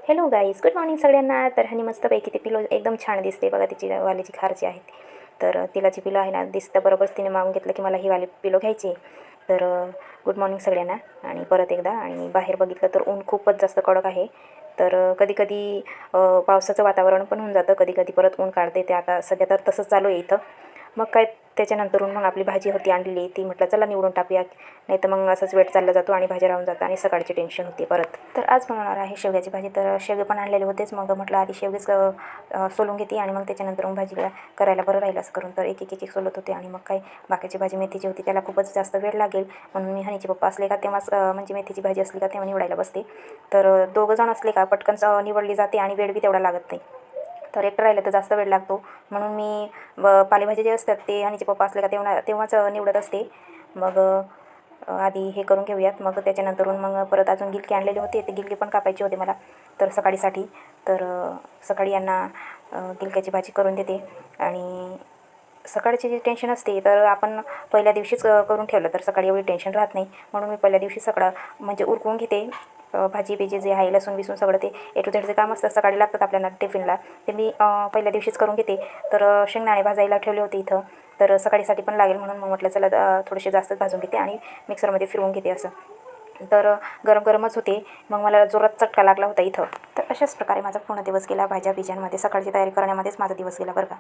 Hello guys, good morning सगळ्यांना. तर ह्यानी मस्तपैकी ती पिलो एकदम छान दिसते बघा. तिची वालीची खार जी आहे ती, तर तिला जी पिलो आहे ना दिसतं बरोबर, तिने मागून घेतलं की मला ही वाली पिलो घ्यायची. तर गुड मॉर्निंग सगळ्यांना. आणि परत एकदा, आणि बाहेर बघितलं तर ऊन खूपच जास्त कडक आहे. तर कधी कधी पावसाचं वातावरण पण होऊन जातं, कधी कधी परत ऊन काढते. ते आता सध्या तर तसंच चालू आहे इथं. मग काय, त्याच्यानंतरून मग आपली भाजी होती आणलेली, ती म्हटलं चला निवडून टाकूया, नाही तर मग असंच वेट चालला जातो आणि भाज्या राहून जातात आणि सकाळची टेन्शन होते परत. तर आज बनवणार आहे शेवग्याची भाजी. तर शेवगे पण आणलेले होतेच, मग म्हटलं आधी शेवगेच सोलून घेते आणि मग त्याच्यानंतर मग भाजीला करायला बरं राहील असं करून. तर एक एक एक एक सोलत होते. आणि मग काय, बाकीची भाजी मेथीची होती, त्याला खूपच जास्त वेळ लागेल म्हणून मी हनीचे पप्पा असले का तेव्हाच म्हणजे मेथीची भाजी असली का तेव्हा निवडायला बसते. तर दोघं जण असले का पटकन निवडली जाते आणि वेळ बी तेवढा लागत नाही. तर एकटं राहिलं तर जास्त वेळ लागतो, म्हणून मी पालेभाजी जे असतात ते हनीचे पप्पा असले का तेव्हाच निवडत असते. मग आधी हे करून घेऊयात, मग त्याच्यानंतरून मग परत अजून गिलके आणलेले होते, ते गिलके पण कापायचे होते मला तर सकाळीसाठी. तर सकाळी यांना गिलक्याची भाजी करून देते. आणि सकाळची जी टेन्शन असते तर आपण पहिल्या दिवशीच करून ठेवलं तर सकाळी एवढी टेन्शन राहत नाही, म्हणून मी पहिल्या दिवशी सगळं म्हणजे उरकून घेते. भाजी बिजी जे आहे, लसूण बिसून सगळं ते ए टू झेडचे काम असतात सकाळी लागतात आपल्याला टिफिनला, ते मी पहिल्या दिवशीच करून घेते. तर शेंगदाणे भाजायला ठेवले होते इथं, तर सकाळीसाठी पण लागेल म्हणून मग म्हटलं चला थोडेसे जास्तच भाजून घेते आणि मिक्सरमध्ये फिरवून घेते असं. तर गरम गरमच होते, मग मला जोरात चटका लागला होता इथं. तर अशाच प्रकारे माझा पूर्ण दिवस गेला भाज्या बिज्यांमध्ये, सकाळची तयारी करण्यामध्येच माझा दिवस गेला बरं का.